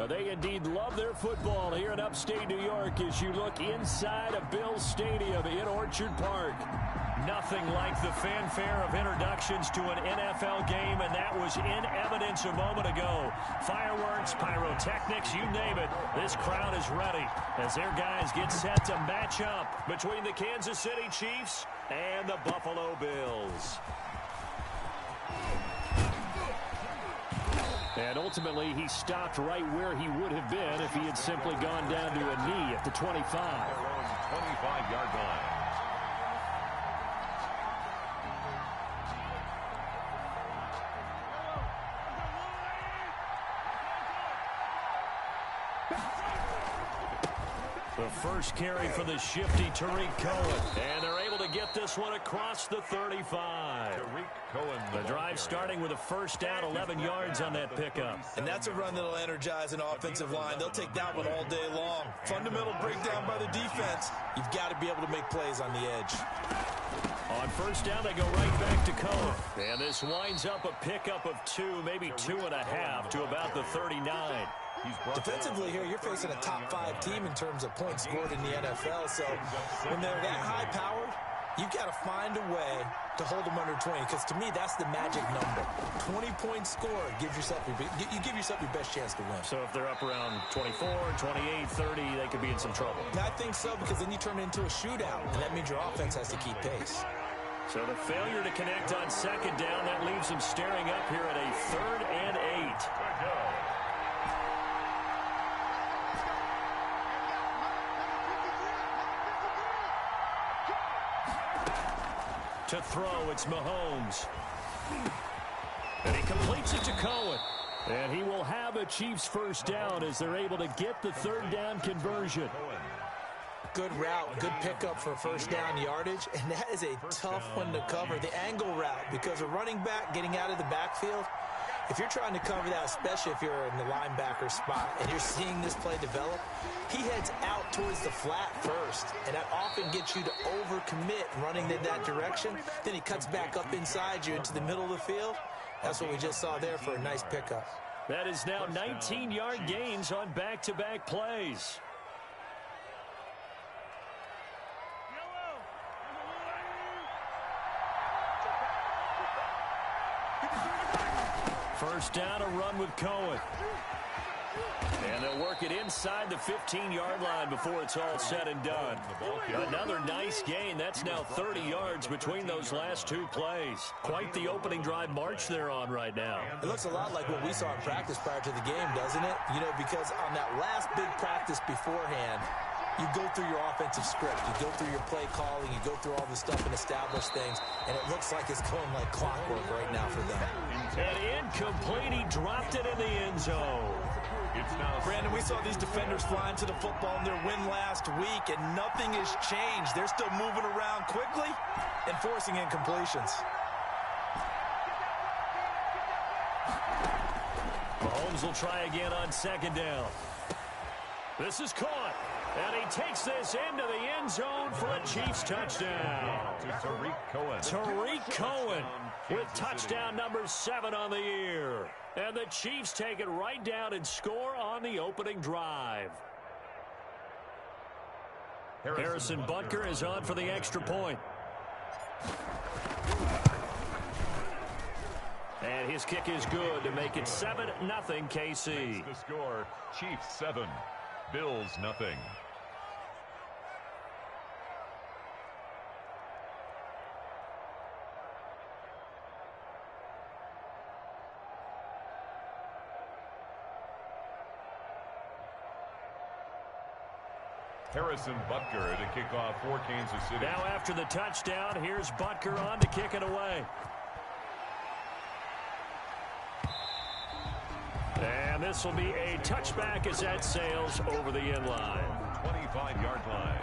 They indeed love their football here in upstate New York as you look inside of Bills Stadium in Orchard Park. Nothing like the fanfare of introductions to an NFL game, and that was in evidence a moment ago. Fireworks, pyrotechnics, you name it. This crowd is ready as their guys get set to match up between the Kansas City Chiefs and the Buffalo Bills. And ultimately, he stopped right where he would have been if he had simply gone down to a knee at the 25. 25-yard line. The first carry for the shifty Tariq Cohen. And they're able to get this one across the 35. Tariq Cohen. The drive starting with a first down, 11 yards on that pickup. And that's a run that'll energize an offensive line. They'll take that one all day long. Fundamental breakdown by the defense. You've got to be able to make plays on the edge. On first down, they go right back to Cohen. And this winds up a pickup of 2, maybe 2.5 to about the 39. Defensively here, you're facing a top-5 team in terms of points scored in the NFL. So when they're that high-powered, you've got to find a way to hold them under 20. Because to me, that's the magic number. 20-point score gives yourself you give yourself your best chance to win. So if they're up around 24, 28, 30, they could be in some trouble. I think so, because then you turn it into a shootout, and that means your offense has to keep pace. So the failure to connect on second down, that leaves them staring up here at a 3rd and 8. To throw, it's Mahomes. And he completes it to Cohen. And he will have a Chiefs first down as they're able to get the 3rd down conversion. Good route, good pickup for first down yardage, and that is a tough one to cover. The angle route, because a running back getting out of the backfield, if you're trying to cover that, especially if you're in the linebacker spot and you're seeing this play develop, he heads out towards the flat first, and that often gets you to overcommit running in that direction. Then he cuts back up inside you into the middle of the field. That's what we just saw there for a nice pickup. That is now 19-yard gains on back-to-back plays. First down, a run with Cohen. And they'll work it inside the 15-yard line before it's all said and done. Another nice gain. That's now 30 yards between those last 2 plays. Quite the opening drive march they're on right now. It looks a lot like what we saw in practice prior to the game, doesn't it? You know, because on that last big practice beforehand, you go through your offensive script. You go through your play calling. You go through all the stuff and establish things. And it looks like it's going like clockwork right now for them. And incomplete. He dropped it in the end zone. Brandon, we saw these defenders flying to the football in their win last week, and nothing has changed. They're still moving around quickly and forcing incompletions. Mahomes will try again on second down. This is caught. And he takes this into the end zone for a Chiefs touchdown. Tariq Cohen. Tariq Cohen with touchdown number 7 on the year. And the Chiefs take it right down and score on the opening drive. Harrison Butker is on for the extra point. And his kick is good to make it 7-0 KC. The score, Chiefs 7, Bills nothing. Harrison Butker to kick off for Kansas City. Now after the touchdown, here's Butker on to kick it away. And this will be a touchback as that sails over the end line. 25-yard line.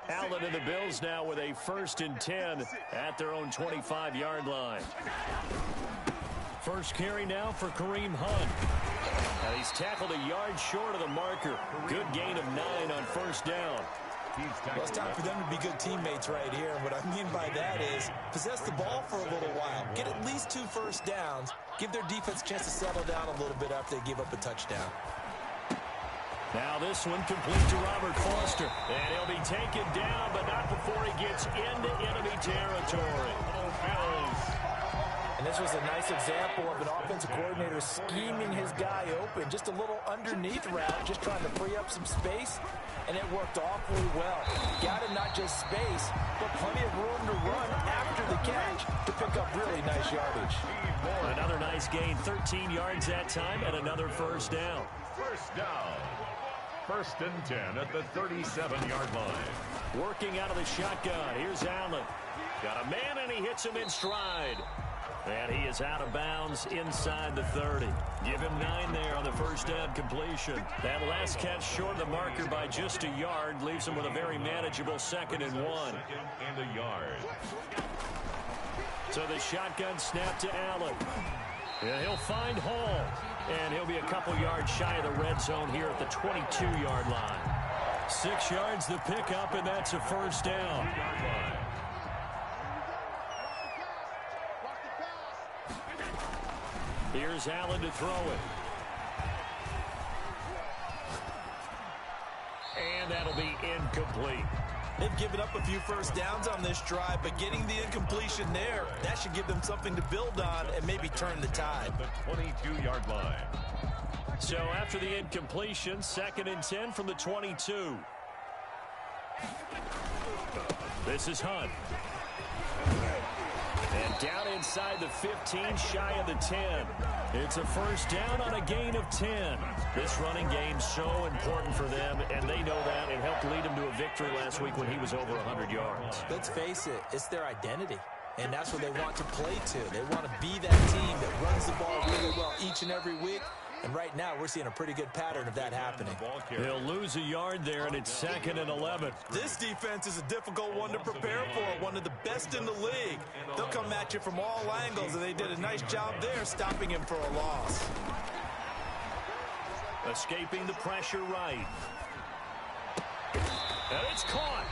Allen and the Bills now with a 1st and 10 at their own 25-yard line. First carry now for Kareem Hunt. Now he's tackled a yard short of the marker. Good gain of 9 on 1st down. Well, it's time for them to be good teammates right here. And what I mean by that is possess the ball for a little while. Get at least 2 first downs. Give their defense a chance to settle down a little bit after they give up a touchdown. Now this one complete to Robert Foster. And he'll be taken down, but not before he gets into enemy territory. And this was a nice example of an offensive coordinator scheming his guy open. Just a little underneath route, just trying to free up some space. And it worked awfully well. Got him not just space, but plenty of room to run after the catch to pick up really nice yardage. Another nice gain, 13 yards that time, and another 1st down. 1st down. 1st and 10 at the 37-yard line. Working out of the shotgun. Here's Allen. Got a man, and he hits him in stride. And he is out of bounds inside the 30. Give him 9 there on the 1st down completion. That last catch short of the marker by just a yard leaves him with a very manageable 2nd and 1. 2nd and a yard. So the shotgun snap to Allen. And he'll find Hall. And he'll be a couple yards shy of the red zone here at the 22-yard line. 6 yards the pickup, and that's a 1st down. Here's Allen to throw it. And that'll be incomplete. They've given up a few first downs on this drive, but getting the incompletion there, that should give them something to build on and maybe turn the tide. The 22-yard line. So after the incompletion, 2nd and 10 from the 22. This is Hunt. And down inside the 15, shy of the 10. It's a 1st down on a gain of 10. This running game's so important for them, and they know that. It helped lead them to a victory last week when he was over 100 yards. Let's face it, it's their identity, and that's what they want to play to. They want to be that team that runs the ball really well each and every week. And right now, we're seeing a pretty good pattern of that happening. They'll lose a yard there, and it's 2nd and 11. This defense is a difficult one to prepare for, one of the best in the league. They'll come at you from all angles, and they did a nice job there stopping him for a loss. Escaping the pressure right. And it's caught.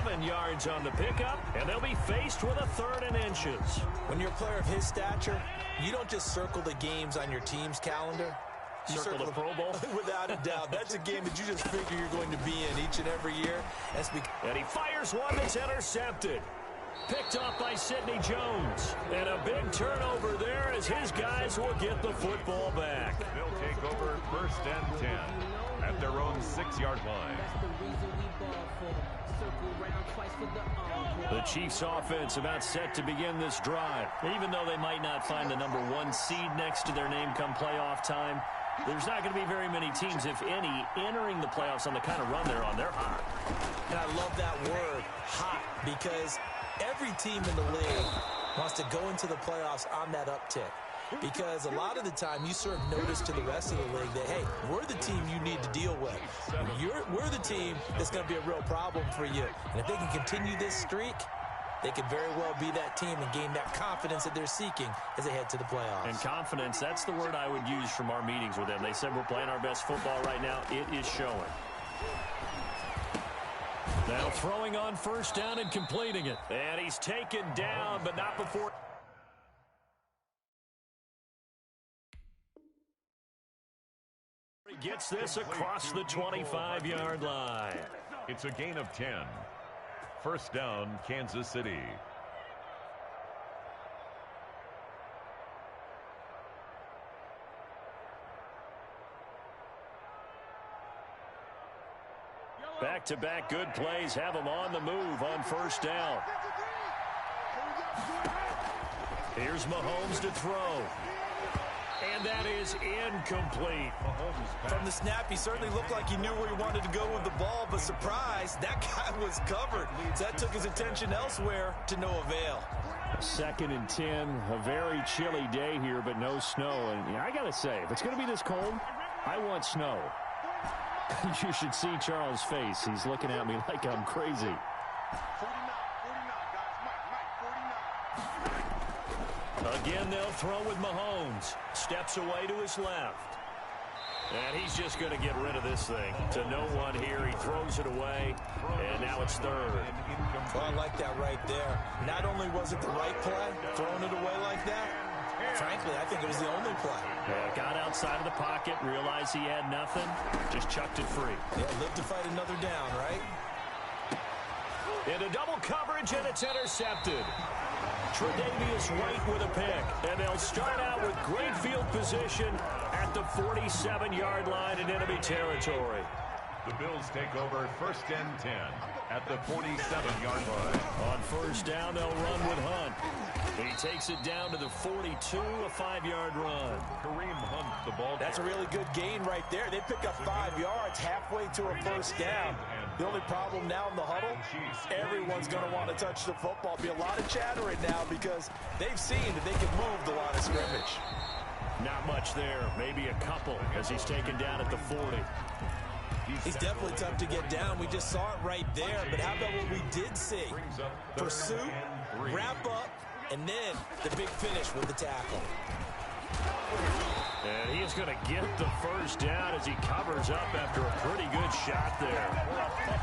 11 yards on the pickup, and they'll be faced with a 3rd and inches. When you're a player of his stature, you don't just circle the games on your team's calendar. You circle the Pro Bowl? Without a doubt. That's a game that you just figure you're going to be in each and every year. And he fires one that's intercepted. Picked off by Sidney Jones. And a big turnover there as his guys will get the football back. They'll take over 1st and 10 at their own 6-yard line. The Chiefs offense about set to begin this drive. Even though they might not find the number 1 seed next to their name come playoff time, there's not going to be very many teams, if any, entering the playoffs on the kind of run they're on. They're hot. And I love that word, hot, because every team in the league wants to go into the playoffs on that uptick. Because a lot of the time you serve notice to the rest of the league that, hey, we're the team you need to deal with. We're the team that's going to be a real problem for you. And if they can continue this streak, they could very well be that team and gain that confidence that they're seeking as they head to the playoffs. And confidence, that's the word I would use from our meetings with them. They said we're playing our best football right now. It is showing. Now throwing on 1st down and completing it. And he's taken down, but not before. He gets this across the 25-yard line. It's a gain of 10. 1st down, Kansas City. Back-to-back good plays have them on the move on 1st down. Here's Mahomes to throw. And that is incomplete. From the snap, he certainly looked like he knew where he wanted to go with the ball, but surprise, that guy was covered. So that took his attention elsewhere to no avail. 2nd and 10, a very chilly day here, but no snow. And I got to say, if it's going to be this cold, I want snow. You should see Charles' face. He's looking at me like I'm crazy. 49. Again, they'll throw with Mahomes. Steps away to his left. And he's just going to get rid of this thing. To no one here. He throws it away. And now it's third. Well, I like that right there. Not only was it the right play, throwing it away like that, frankly, I think it was the only play. Yeah, got outside of the pocket, realized he had nothing, just chucked it free. Yeah, live to fight another down, right? Into double coverage, and it's intercepted. Tre'Davious White with a pick. And they'll start out with great field position at the 47-yard line in enemy territory. The Bills take over 1st and 10 at the 47-yard line. On first down, they'll run with Hunt. He takes it down to the 42, a 5-yard run. Kareem Hunt, the ball. That's a really good gain right there. They pick up 5 yards halfway to a first down. The only problem now in the huddle, everyone's going to want to touch the football. Be a lot of chattering now because they've seen that they can move the line of scrimmage. Not much there, maybe a couple as he's taken down at the 40. He's definitely tough to get down. We just saw it right there. But how about what we did see? Pursuit, wrap up, and then the big finish with the tackle. And he is going to get the first down as he covers up after a pretty good shot there.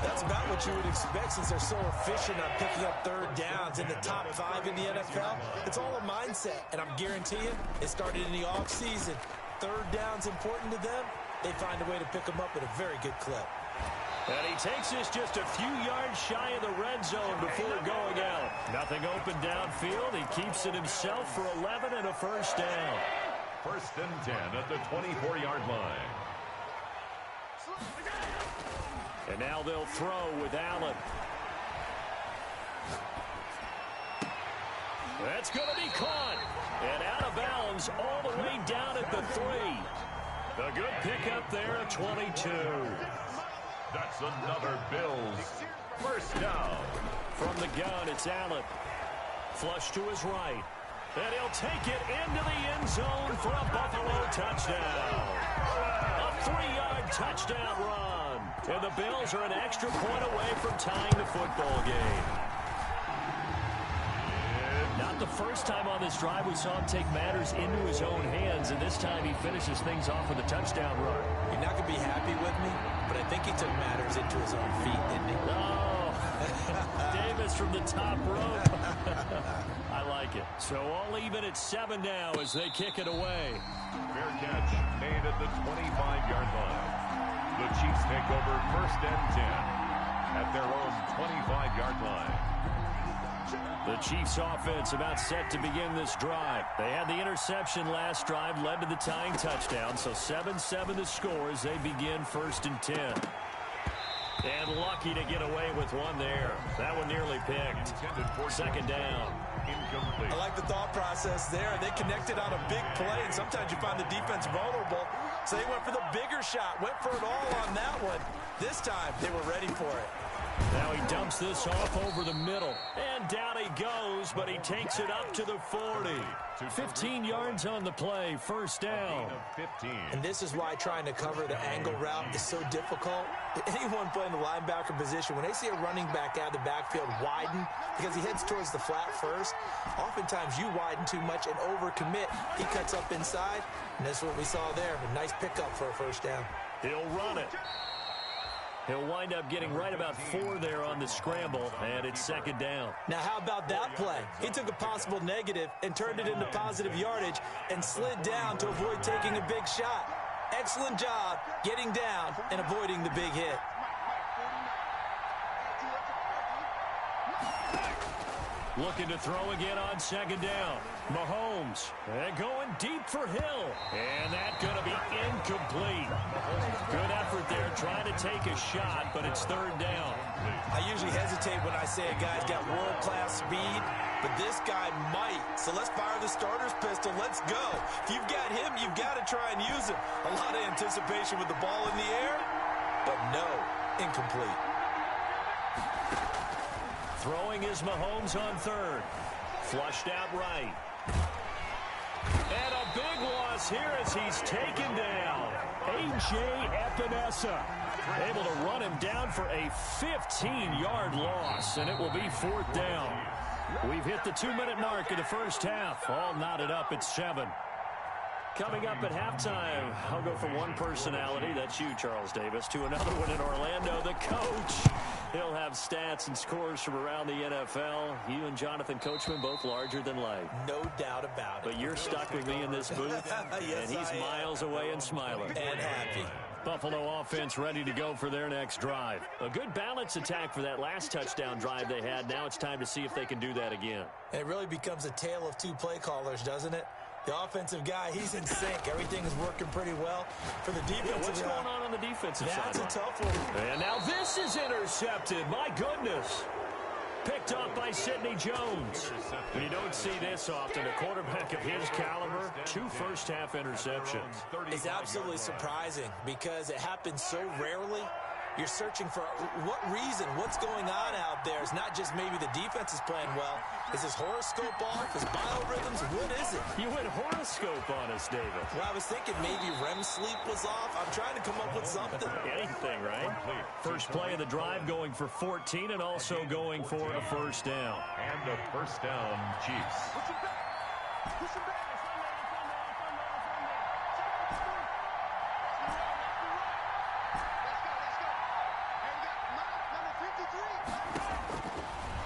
That's about what you would expect since they're so efficient on picking up third downs in the top 5 in the NFL. It's all a mindset, and I'm guaranteeing it started in the offseason. Third down's important to them. They find a way to pick them up at a very good clip. And he takes this just a few yards shy of the red zone before going out. Nothing open downfield. He keeps it himself for 11 and a first down. 1st and 10 at the 24-yard line. And now they'll throw with Allen. That's going to be caught. And out of bounds all the way down at the 3. A good pickup there at 22. That's another Bills first down. From the gun, it's Allen. Flush to his right. And he'll take it into the end zone for a Buffalo touchdown. A 3-yard touchdown run. And the Bills are an extra point away from tying the football game. Not the first time on this drive we saw him take matters into his own hands, and this time he finishes things off with a touchdown run. You're not going to be happy with me, but I think he took matters into his own feet, didn't he? Oh, Davis from the top rope. I like it. So all even at 7 now as they kick it away. Fair catch made at the 25-yard line. The Chiefs take over 1st and 10 at their own 25-yard line. The Chiefs offense about set to begin this drive. They had the interception last drive, led to the tying touchdown. So 7-7 the score as they begin 1st and 10. And lucky to get away with one there. That one nearly picked. 2nd down. Incomplete. I like the thought process there. They connected on a big play, and sometimes you find the defense vulnerable. So they went for the bigger shot, went for it all on that one. This time, they were ready for it. Now he dumps this off over the middle. And down he goes, but he takes it up to the 40. 15 yards on the play, first down. And this is why trying to cover the angle route is so difficult. Anyone playing the linebacker position, when they see a running back out of the backfield widen, because he heads towards the flat first, oftentimes you widen too much and overcommit. He cuts up inside, and that's what we saw there. A nice pickup for a first down. He'll run it. He'll wind up getting right about 4 there on the scramble, and it's 2nd down. Now, how about that play? He took a possible negative and turned it into positive yardage and slid down to avoid taking a big shot. Excellent job getting down and avoiding the big hit. Looking to throw again on 2nd down. Mahomes, and going deep for Hill. And that's going to be incomplete. Good effort there trying to take a shot, but it's 3rd down. I usually hesitate when I say a guy's got world-class speed, but this guy might. So let's fire the starter's pistol. Let's go. If you've got him, you've got to try and use him. A lot of anticipation with the ball in the air, but no, incomplete. Throwing is Mahomes on 3rd. Flushed out right. And a big loss here as he's taken down. A.J. Epinesa. Able to run him down for a 15-yard loss, and it will be 4th down. We've hit the 2-minute mark of the first half. All knotted up at 7. Coming up at halftime, I'll go from one personality, that's you, Charles Davis, to another one in Orlando, the coach. He'll have stats and scores from around the NFL. You and Jonathan Coachman both larger than life. No doubt about it. But you're stuck with me in this booth, yes, and he's miles away and smiling. And happy. Buffalo offense ready to go for their next drive. A good balance attack for that last touchdown drive they had. Now it's time to see if they can do that again. It really becomes a tale of two play callers, doesn't it? The offensive guy, he's in sync. Everything is working pretty well. For the defensive what's going on the defensive side? That's a tough one. And now this is intercepted. My goodness. Picked off by Sidney Jones. You don't see this often. A quarterback of his caliber, 2 first-half interceptions. It's absolutely surprising because it happens so rarely. You're searching for what reason, what's going on out there. It's not just maybe the defense is playing well. Is his horoscope off? His biorhythms? What is it? You went horoscope on us, David. Well, I was thinking maybe REM sleep was off. I'm trying to come up with something. Anything, right? First play of the drive going for 14 and also going for a first down. And a first down, Chiefs.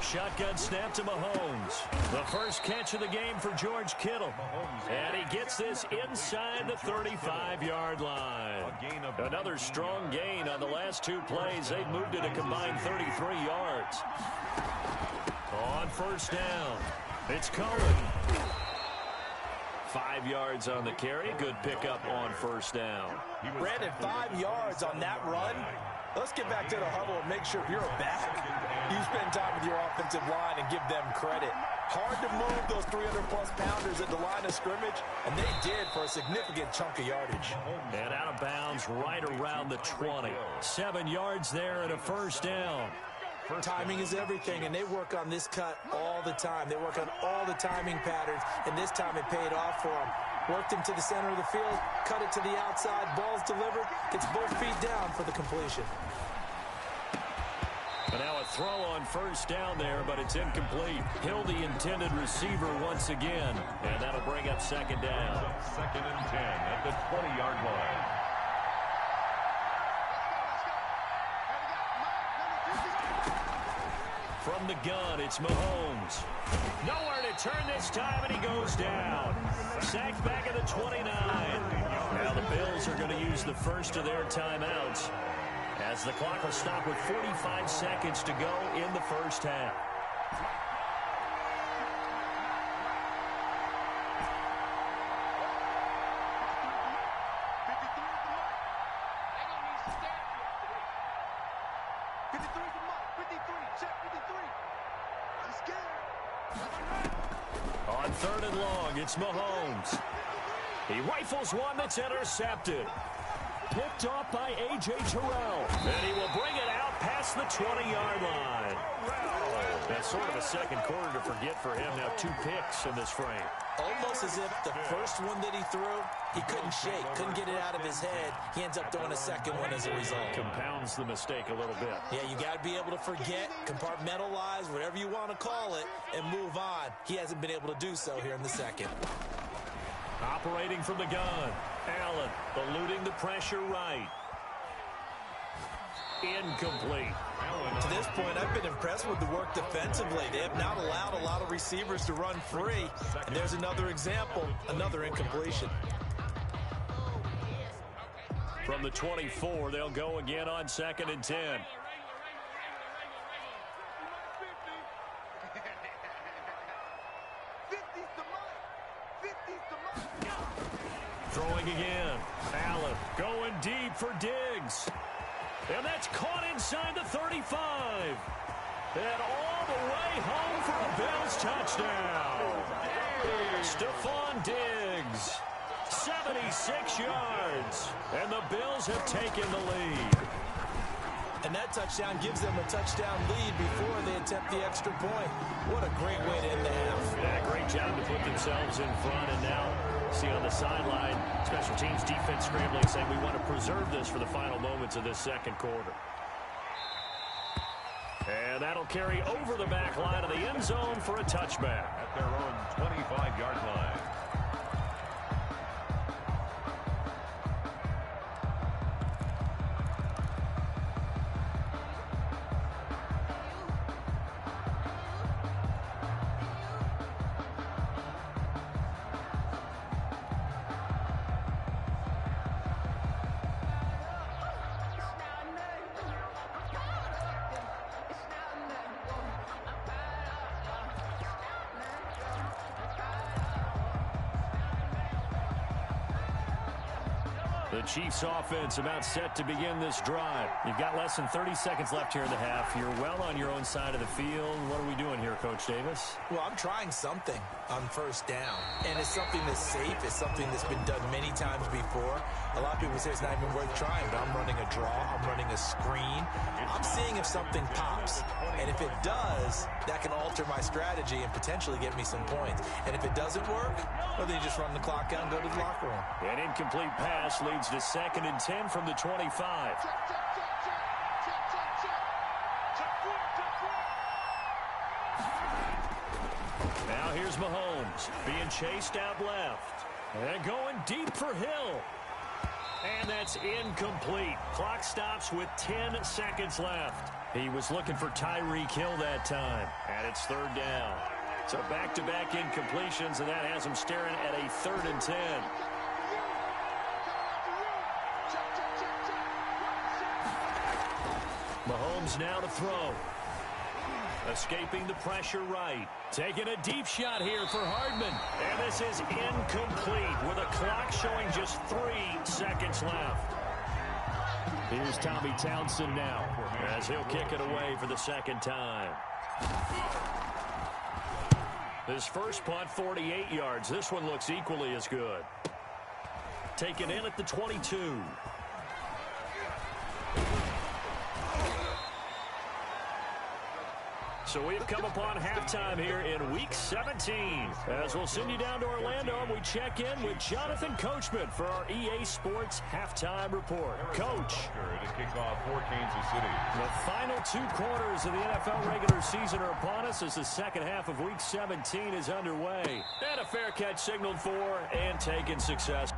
Shotgun snap to Mahomes. The first catch of the game for George Kittle. And he gets this inside the 35-yard line. Another strong gain on the last 2 plays. They've moved it a combined 33 yards. On first down, it's Cohen. 5 yards on the carry. Good pickup on first down. Brandon, 5 yards on that run. Let's get back to the huddle and make sure if you're a back, you spend time with your offensive line and give them credit. Hard to move those 300-plus pounders at the line of scrimmage, and they did for a significant chunk of yardage. And out of bounds right around the 20. 7 yards there and a first down. Timing is everything, and they work on this cut all the time. They work on all the timing patterns, and this time it paid off for them. Worked him to the center of the field, cut it to the outside, ball's delivered, gets both feet down for the completion. And now a throw on first down there, but it's incomplete. Hill, the intended receiver once again, and that'll bring up second down. 2nd and 10 at the 20-yard line. From the gun, it's Mahomes. Nowhere to turn this time, and he goes down. Sacked back at the 29. Now the Bills are going to use the first of their timeouts as the clock will stop with 45 seconds to go in the first half. On 3rd and long, it's Mahomes. He rifles one that's intercepted. Picked off by A.J. Terrell. And he will bring it out past the 20-yard line. That's sort of a second quarter to forget for him. Now 2 picks in this frame. Almost as if the first one that he threw, he couldn't shake, couldn't get it out of his head. He ends up throwing a second one as a result. Compounds the mistake a little bit. Yeah, you got to be able to forget, compartmentalize, whatever you want to call it, and move on. He hasn't been able to do so here in the second. Operating from the gun. Allen eluding the pressure right. Incomplete. To this point, I've been impressed with the work defensively. They have not allowed a lot of receivers to run free. And there's another example, another incompletion. From the 24, they'll go again on 2nd and 10. Throwing again. Allen going deep for Diggs. And that's caught inside the 35. And all the way home for a Bills touchdown. Stephon Diggs, 76 yards. And the Bills have taken the lead. And that touchdown gives them a touchdown lead before they attempt the extra point. What a great way to end the half. Yeah, great job to put themselves in front. And now, see on the sideline, special teams defense scrambling, saying we want to preserve this for the final moments of this second quarter. And that'll carry over the back line of the end zone for a touchback. At their own 25-yard line. The Chiefs offense about set to begin this drive. You've got less than 30 seconds left here in the half. You're well on your own side of the field. What are we doing here, Coach Davis? Well, I'm trying something on first down. And it's something that's safe. It's something that's been done many times before. A lot of people say it's not even worth trying, but I'm running a draw. I'm running a screen. I'm seeing if something pops. And if it does, that can alter my strategy and potentially get me some points. And if it doesn't work, well, then you just run the clock out and go to the locker room. An incomplete pass leads to 2nd and 10 from the 25. Now here's Mahomes being chased out left. And going deep for Hill. And that's incomplete. Clock stops with 10 seconds left. He was looking for Tyreek Hill that time. And it's 3rd down. So back-to-back incompletions, and that has him staring at a 3rd and 10. Mahomes now to throw. Escaping the pressure right. Taking a deep shot here for Hardman. And this is incomplete with a clock showing just 3 seconds left. Here's Tommy Townsend now as he'll kick it away for the 2nd time. His first punt, 48 yards. This one looks equally as good. Taken in at the 22. So we have come upon halftime here in Week 17. As we'll send you down to Orlando, and we check in with Jonathan Coachman for our EA Sports Halftime Report. Coach. To kick off for Kansas City. The final 2 quarters of the NFL regular season are upon us as the second half of Week 17 is underway. And a fair catch signaled for and taken success.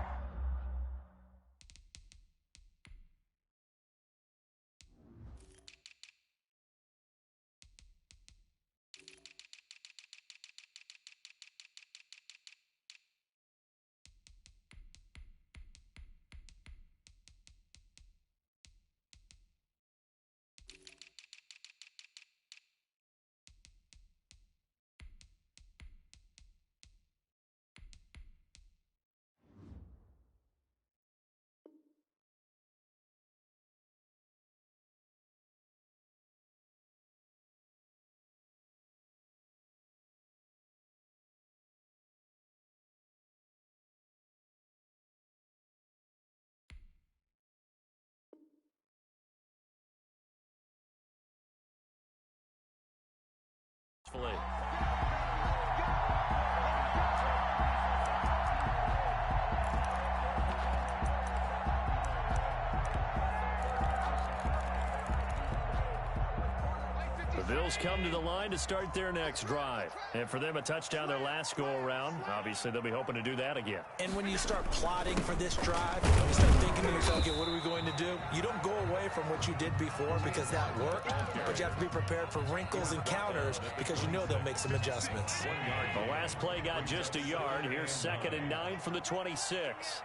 The Bills come to the line to start their next drive. And for them, a touchdown their last go-around. Obviously, they'll be hoping to do that again. And when you start plotting for this drive, you start thinking to yourself, okay, what are we going to do? You don't go away from what you did before because that worked, but you have to be prepared for wrinkles and counters because you know they'll make some adjustments. The last play got just a yard. Here's 2nd and 9 from the 26.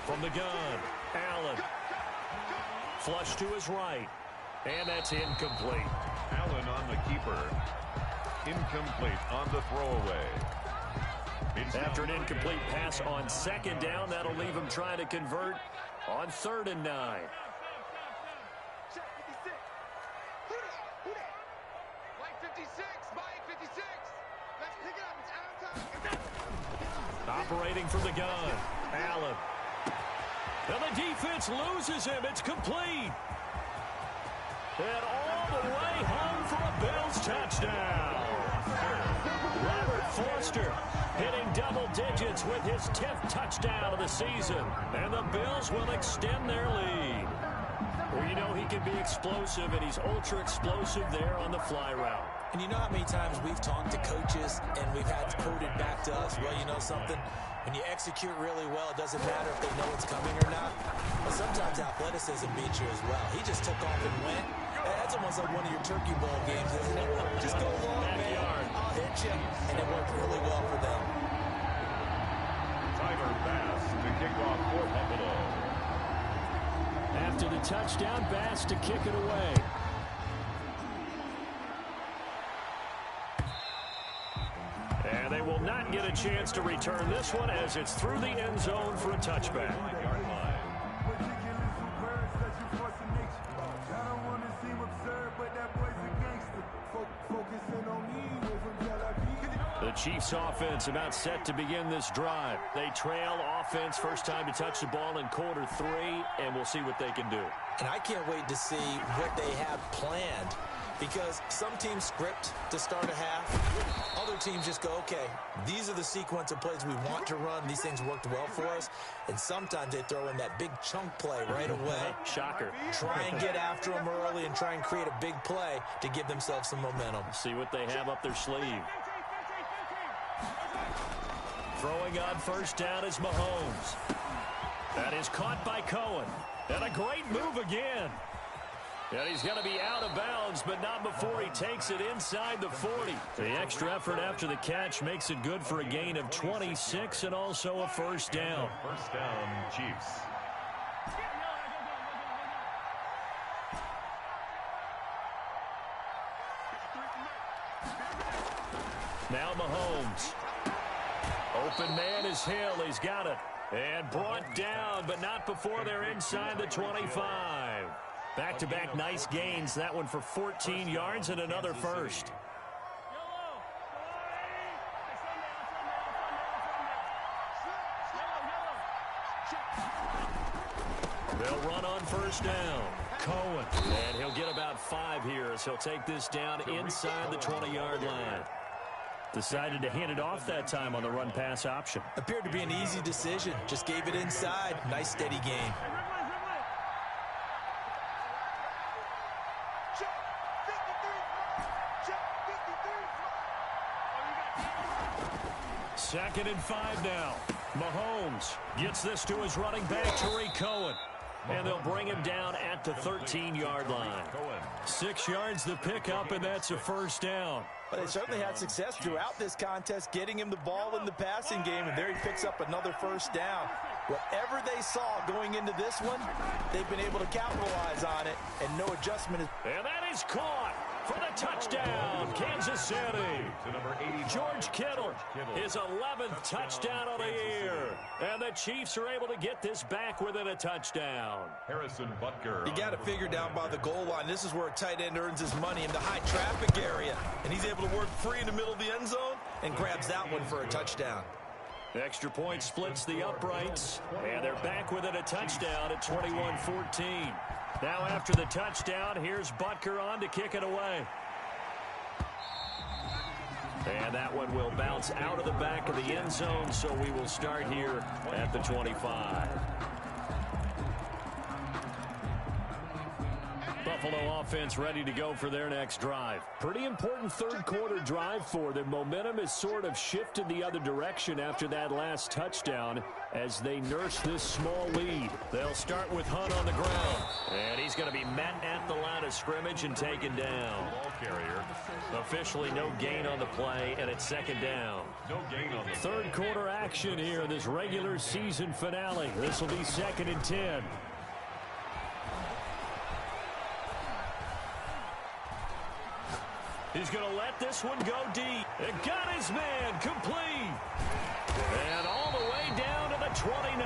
From the gun, Allen. Flush to his right. And that's incomplete. Allen on the keeper. Incomplete on the throwaway. After an incomplete pass on 2nd down, that'll leave him trying to convert on 3rd and 9. Operating from the gun, Allen. And the defense loses him. It's complete. And all the way home for a Bills touchdown. Robert Foster hitting double digits with his 10th touchdown of the season. And the Bills will extend their lead. Well, you know he can be explosive, and he's ultra explosive there on the fly route. And you know how many times we've talked to coaches and we've had quoted back to us, well, you know something? When you execute really well, it doesn't matter if they know it's coming or not. But sometimes athleticism beats you as well. He just took off and went. That's almost like one of your Turkey Bowl games, isn't it? Just go long, man. I'll hit you. And it worked really well for them. Tyler Bass to kick off for Buffalo. After the touchdown, Bass to kick it away. And they will not get a chance to return this one as it's through the end zone for a touchback. The Chiefs offense about set to begin this drive. They trail offense first time to touch the ball in quarter 3, and we'll see what they can do. And I can't wait to see what they have planned, because some teams script to start a half. Other teams just go, okay, these are the sequence of plays we want to run. These things worked well for us. And sometimes they throw in that big chunk play right away. Shocker. Try and get after them early and try and create a big play to give themselves some momentum. See what they have up their sleeve. Throwing on first down is Mahomes. That is caught by Cohen. And a great move again. And he's going to be out of bounds, but not before he takes it inside the 40. The extra effort after the catch makes it good for a gain of 26 and also a first down. First down, Chiefs. Now Mahomes. Open man is Hill. He's got it. And brought down, but not before they're inside the 25. Back-to-back nice gains. That one for 14 yards and another first. They'll run on first down. Cohen. And he'll get about 5 here as he'll take this down inside the 20-yard line. Decided to hand it off that time on the run-pass option. Appeared to be an easy decision. Just gave it inside. Nice, steady game. Second and 5 now. Mahomes gets this to his running back, Tariq Cohen. And they'll bring him down at the 13-yard line. 6 yards the pickup, and that's a first down. But they certainly had success throughout this contest, getting him the ball in the passing game, and there he picks up another first down. Whatever they saw going into this one, they've been able to capitalize on it, and no adjustment is... And that is caught for the touchdown, Kansas City. George Kittle, his 11th touchdown of the year. And the Chiefs are able to get this back within a touchdown. Harrison Butker. You got to figure down by the goal line. This is where a tight end earns his money in the high traffic area. And he's able to work free in the middle of the end zone and grabs that one for a touchdown. Extra point splits the uprights, and they're back within a touchdown at 21-14. Now after the touchdown, here's Butker on to kick it away. And that one will bounce out of the back of the end zone, so we will start here at the 25. Buffalo offense ready to go for their next drive. Pretty important third quarter drive for them. Momentum has sort of shifted the other direction after that last touchdown as they nurse this small lead. They'll start with Hunt on the ground. And he's going to be met at the line of scrimmage and taken down. Ball carrier. Officially no gain on the play, and it's second down. No gain on the Third quarter action here in this regular season finale. This will be 2nd and 10. He's going to let this one go deep. And got his man complete. And all the way down to the 29.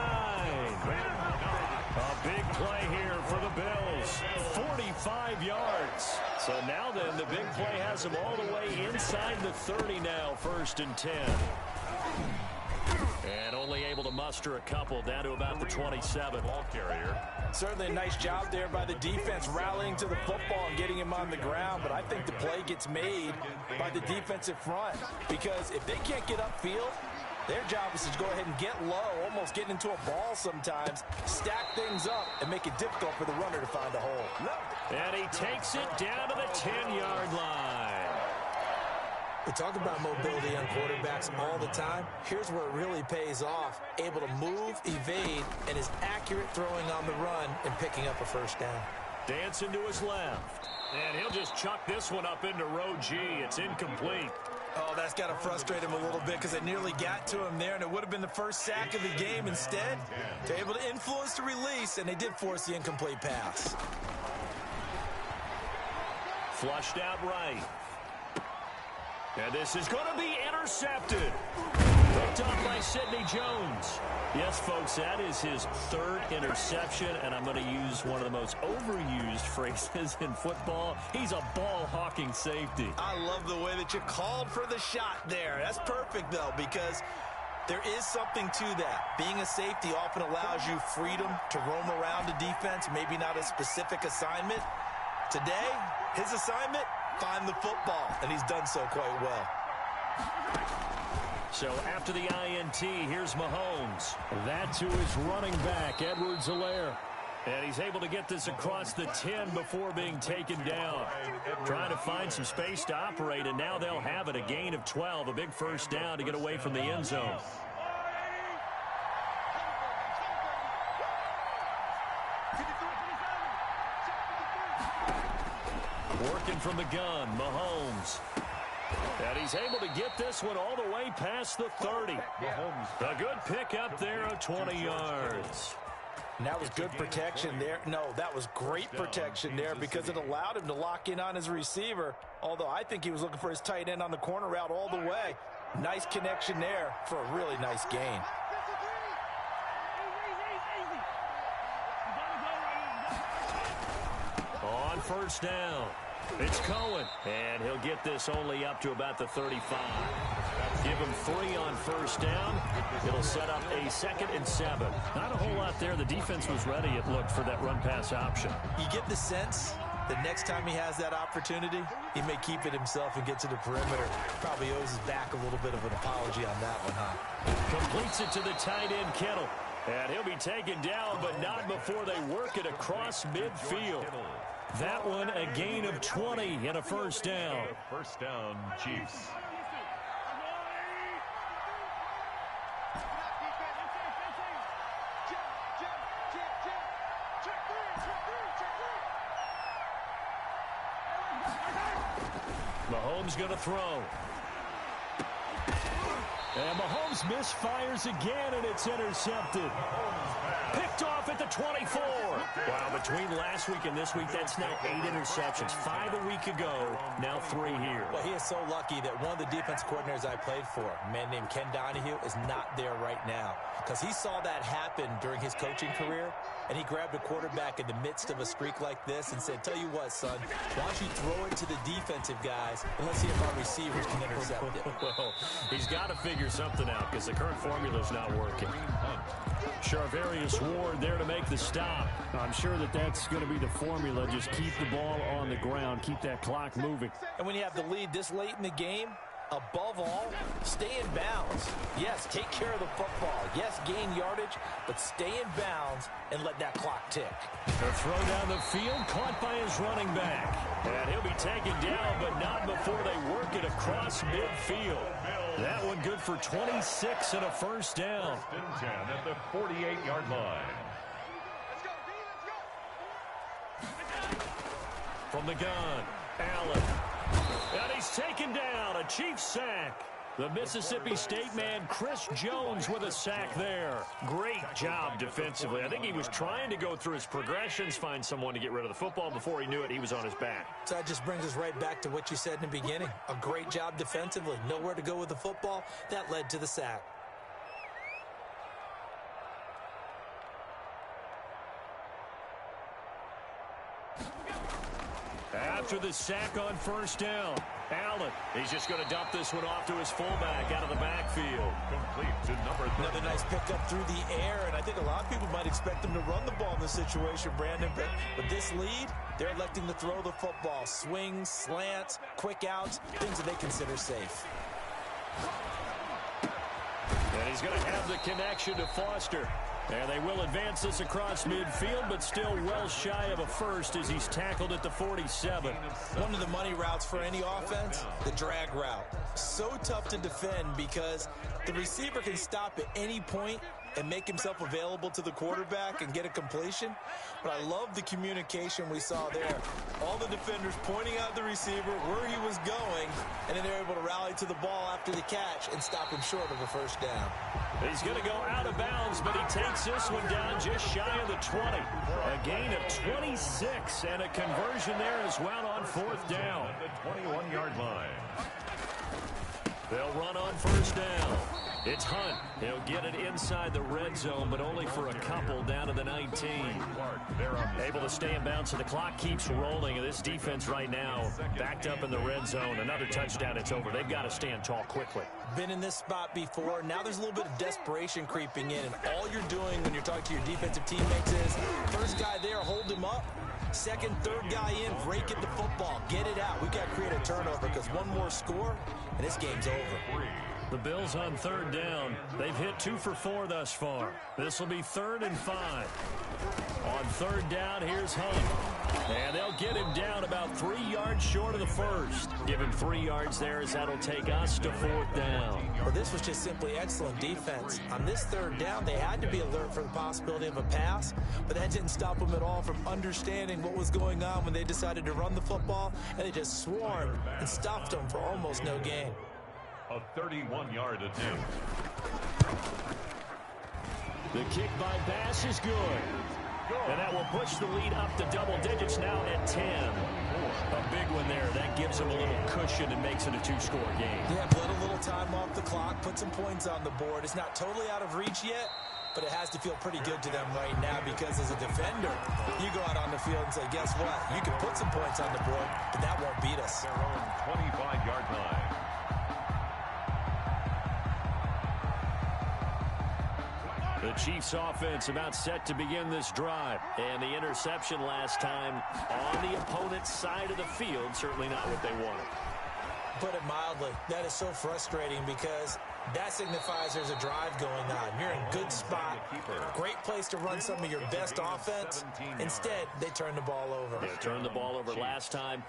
A big play here for the Bills. 45 yards. So now then, the big play has them all the way inside the 30 now, 1st and 10. And only able to muster a couple, down to about the 27. Ball carrier. Certainly a nice job there by the defense, rallying to the football and getting him on the ground. But I think the play gets made by the defensive front, because if they can't get upfield, their job is to go ahead and get low, almost get into a ball sometimes, stack things up, and make it difficult for the runner to find a hole. And he takes it down to the 10-yard line. We talk about mobility on quarterbacks all the time. Here's where it really pays off. Able to move, evade, and is accurate throwing on the run and picking up a first down. Dancing to his left. And he'll just chuck this one up into row G. It's incomplete. Oh, that's got to frustrate him a little bit, because it nearly got to him there, and it would have been the first sack of the game. Instead, they're able to influence the release, and they did force the incomplete pass. Flushed out right. And this is going to be intercepted. Picked up by Sidney Jones. Yes, folks, that is his third interception, and I'm going to use one of the most overused phrases in football. He's a ball-hawking safety. I love the way that you called for the shot there. That's perfect, though, because there is something to that. Being a safety often allows you freedom to roam around the defense, maybe not a specific assignment. Today, his assignment, find the football, and he's done so quite well. So after the INT, here's Mahomes. That's who is running back, Edwards-Helaire. And he's able to get this across the 10 before being taken down. Trying to find some space to operate, and now they'll have it. A gain of 12, a big first down to get away from the end zone. Working from the gun, Mahomes. And he's able to get this one all the way past the 30. A good pickup there of 20 yards. And that was good protection there. No, that was great protection there, because it allowed him to lock in on his receiver, although I think he was looking for his tight end on the corner route all the way. Nice connection there for a really nice gain. On first down, it's Cohen, and he'll get this only up to about the 35. Give him 3 on first down. It'll set up a 2nd and 7. Not a whole lot there. The defense was ready, it looked, for that run-pass option. You get the sense that next time he has that opportunity, he may keep it himself and get to the perimeter. Probably owes his back a little bit of an apology on that one, huh? Completes it to the tight end, Kittle. And he'll be taken down, but not before they work it across midfield. That one, a gain of 20 and a first down. First down, Chiefs. Mahomes going to throw. And Mahomes misfires again, and it's intercepted. Picked off at the 24. Wow, between last week and this week, that's now 8 interceptions. 5 a week ago, now 3 here. Well, he is so lucky that one of the defense coordinators I played for, a man named Ken Donahue, is not there right now, because he saw that happen during his coaching career, and he grabbed a quarterback in the midst of a streak like this and said, tell you what, son, why don't you throw it to the defensive guys, and let's see if our receivers can intercept it. Well, he's got to figure something out, because the current formula's not working. Charvarius Ward there to make the stop. I'm sure that's going to be the formula. Just keep the ball on the ground. Keep that clock moving. And when you have the lead this late in the game, above all, stay in bounds. Yes, take care of the football. Yes, gain yardage, but stay in bounds and let that clock tick. A throw down the field, caught by his running back. And he'll be taken down, but not before they work it across midfield. That one good for 26 and a first down. First and 10 at the 48-yard line. From the gun, Allen. And he's taken down, a Chiefs sack. The Mississippi State man, Chris Jones, with a sack there. Great job defensively. I think he was trying to go through his progressions, find someone to get rid of the football. Before he knew it, he was on his back. So that just brings us right back to what you said in the beginning. A great job defensively. Nowhere to go with the football. That led to the sack. After the sack on first down, Allen, he's just going to dump this one off to his fullback out of the backfield. Complete to number 30. Another nice pickup through the air, and I think a lot of people might expect him to run the ball in this situation, Brandon, but with this lead, they're electing to throw the football. Swings, slants, quick outs, things that they consider safe. And he's going to have the connection to Foster. And they will advance this across midfield, but still well shy of a first as he's tackled at the 47. One of the money routes for any offense, the drag route. So tough to defend because the receiver can stop at any point and make himself available to the quarterback and get a completion. But I love the communication we saw there. All the defenders pointing out the receiver where he was going, and then they're able to rally to the ball after the catch and stop him short of a first down. He's going to go out of bounds, but he takes this one down just shy of the 20. A gain of 26 and a conversion there as well on fourth down. The 21-yard line. They'll run on first down. It's Hunt. He'll get it inside the red zone, but only for a couple down to the 19. Able to stay in bounds, so the clock keeps rolling. And this defense right now backed up in the red zone. Another touchdown, it's over. They've got to stand tall quickly. Been in this spot before. Now there's a little bit of desperation creeping in, and all you're doing when you're talking to your defensive teammates is first guy there, hold him up. Second, third guy in, break at the football. Get it out. We've got to create a turnover because one more score, and this game's over. The Bills on third down. They've hit 2 for 4 thus far. This will be 3rd and 5. On third down, here's Hunt. And they'll get him down about 3 yards short of the first. Give him 3 yards there as that'll take us to 4th down. Well, this was just simply excellent defense. On this third down, they had to be alert for the possibility of a pass, but that didn't stop them at all from understanding what was going on when they decided to run the football, and they just swarmed and stuffed them for almost no gain. A 31-yard attempt. The kick by Bass is good. And that will push the lead up to double digits now at 10. A big one there. That gives them a little cushion and makes it a 2-score game. Yeah, let a little time off the clock, put some points on the board. It's not totally out of reach yet, but it has to feel pretty good to them right now because as a defender, you go out on the field and say, guess what? You can put some points on the board, but that won't beat us. Their own 25-yard line. The Chiefs offense about set to begin this drive. And the interception last time on the opponent's side of the field, certainly not what they wanted. Put it mildly, that is so frustrating because that signifies there's a drive going on. You're in good spot, great place to run some of your best offense. Instead, they turn the ball over. They turned the ball over last time.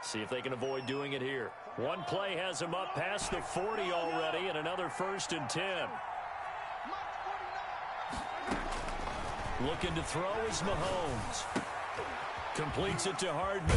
See if they can avoid doing it here. One play has them up past the 40 already, and another 1st and 10. Looking to throw is Mahomes. Completes it to Hardman.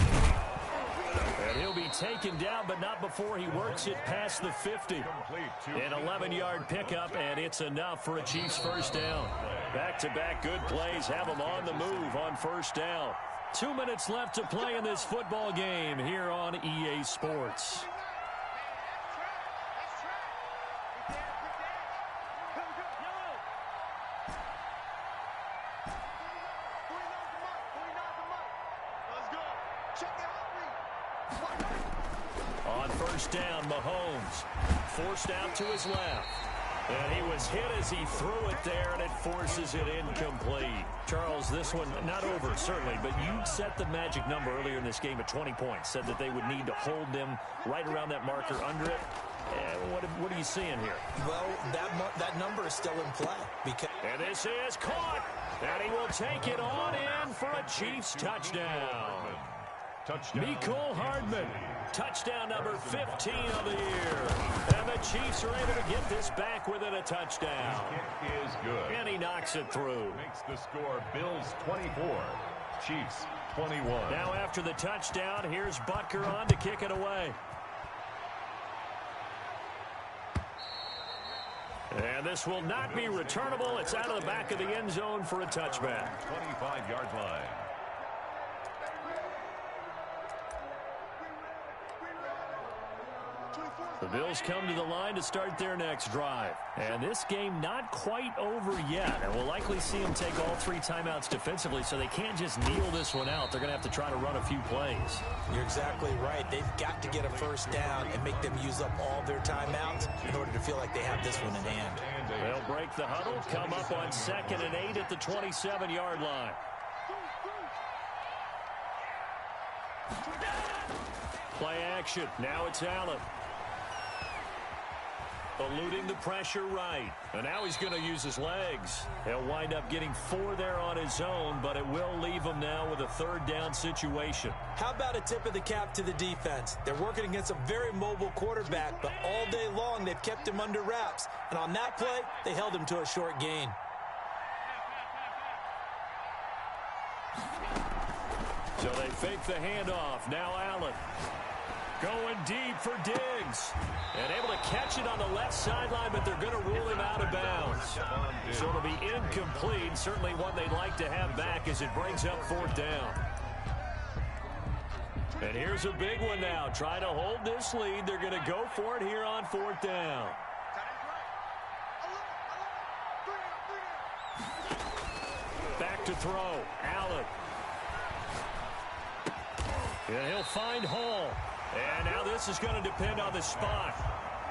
And he'll be taken down, but not before he works it past the 50. An 11-yard pickup, and it's enough for a Chiefs first down. Back-to-back good plays have them on the move on first down. 2 minutes left to play in this football game here on EA Sports. On first down, Mahomes forced out to his left. And he was hit as he threw it there, and it forces it incomplete. Charles, this one not over, certainly, but you set the magic number earlier in this game at 20 points. Said that they would need to hold them right around that marker under it. What are you seeing here? Well, that number is still in play. And this is caught, and he will take it on in for a Chiefs touchdown. Mecole Hardman, touchdown number 15 of the year. And the Chiefs are able to get this back within a touchdown. Kick is good. And he knocks it through. Makes the score Bills 24, Chiefs 21. Now after the touchdown, here's Butker on to kick it away. And this will not be returnable. It's out of the back of the end zone for a touchback. 25-yard line. The Bills come to the line to start their next drive. And this game not quite over yet. And we'll likely see them take all 3 timeouts defensively, so they can't just kneel this one out. They're going to have to try to run a few plays. You're exactly right. They've got to get a first down and make them use up all their timeouts in order to feel like they have this one in hand. They'll break the huddle, come up on 2nd and 8 at the 27-yard line. Play action. Now it's Allen. Eluding the pressure right. And now he's going to use his legs. He'll wind up getting 4 there on his own, but it will leave him now with a 3rd down situation. How about a tip of the cap to the defense? They're working against a very mobile quarterback, but all day long they've kept him under wraps. And on that play, they held him to a short gain. So they fake the handoff. Now Allen. Going deep for Diggs. And able to catch it on the left sideline, but they're going to rule him out of bounds. So it'll be incomplete. Certainly one they'd like to have back as it brings up 4th down. And here's a big one now. Trying to hold this lead. They're going to go for it here on 4th down. Back to throw. Allen. And he'll find Hall. And now this is going to depend on the spot.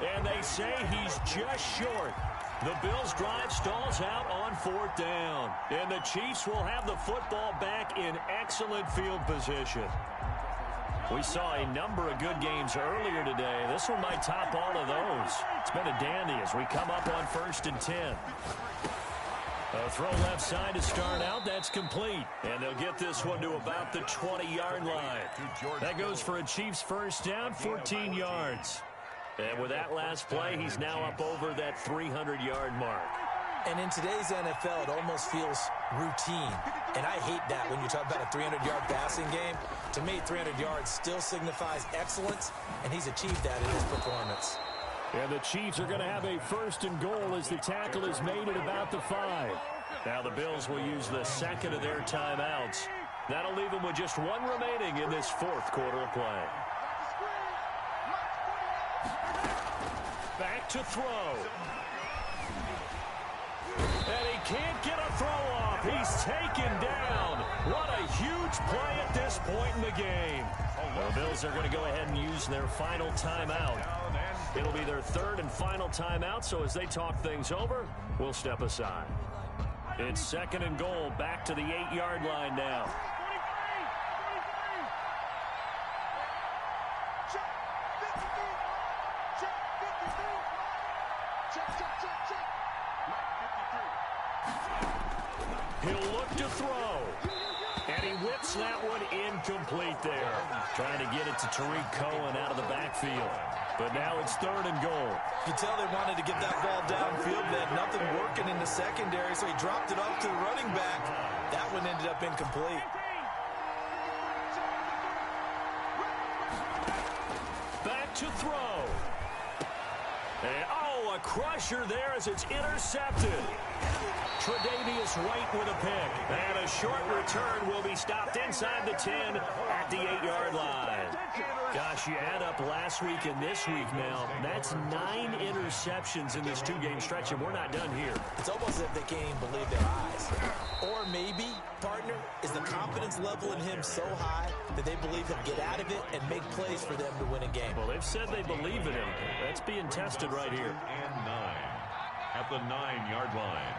And they say he's just short. The Bills' drive stalls out on 4th down. And the Chiefs will have the football back in excellent field position. We saw a number of good games earlier today. This one might top all of those. It's been a dandy as we come up on 1st and 10. A throw left side to start out. That's complete. And they'll get this one to about the 20-yard line. That goes for a Chiefs first down, 14 yards. And with that last play, he's now up over that 300-yard mark. And in today's NFL, it almost feels routine. And I hate that when you talk about a 300-yard passing game. To me, 300 yards still signifies excellence, and he's achieved that in his performance. And the Chiefs are going to have a 1st and goal as the tackle is made at about the 5. Now the Bills will use the 2nd of their timeouts. That'll leave them with just 1 remaining in this 4th quarter of play. Back to throw. And he can't get a throw off. He's taken down. What a huge play at this point in the game. Well, the Bills are going to go ahead and use their final timeout. It'll be their 3rd and final timeout, so as they talk things over, we'll step aside. It's 2nd and goal, back to the 8-yard line now. He'll look to throw. And he whips that one incomplete there. Trying to get it to Tariq Cohen out of the backfield. But now it's 3rd and goal. You can tell they wanted to get that ball downfield. They had nothing working in the secondary, so he dropped it off to the running back. That one ended up incomplete. Back to throw. And, a crusher there as it's intercepted. Tre'Davious White with a pick. And a short return will be stopped inside the 10 at the 8-yard line. Gosh, you add up last week and this week now. That's 9 interceptions in this 2-game stretch, and we're not done here. It's almost as if they can't even believe their eyes. Or maybe, partner, is the confidence level in him so high that they believe he'll get out of it and make plays for them to win a game. Well, they've said they believe in him. That's being tested right here. And 9 at the 9-yard line.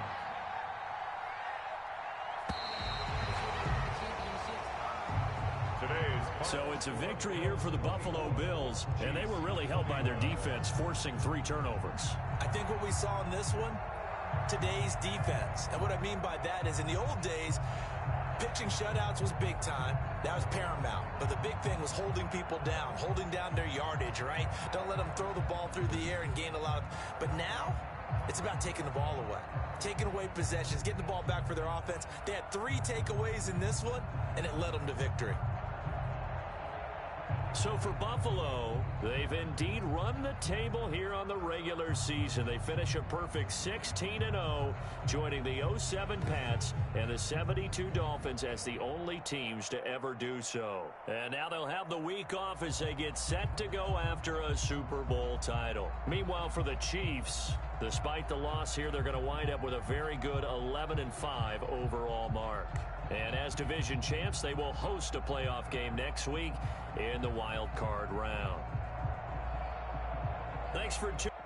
So it's a victory here for the Buffalo Bills, and they were really helped by their defense, forcing 3 turnovers. I think what we saw in this one, today's defense. And what I mean by that is in the old days, pitching shutouts was big time. That was paramount. But the big thing was holding people down, holding down their yardage, right? Don't let them throw the ball through the air and gain a lot of... But now, it's about taking the ball away. Taking away possessions, getting the ball back for their offense. They had 3 takeaways in this one, and it led them to victory. So for Buffalo, they've indeed run the table here on the regular season. They finish a perfect 16-0, joining the 07 Pats and the 72 Dolphins as the only teams to ever do so. And now they'll have the week off as they get set to go after a Super Bowl title. Meanwhile, for the Chiefs, despite the loss here, they're going to wind up with a very good 11-5 overall mark. And as division champs, they will host a playoff game next week in the wild card round. Thanks for tuning in.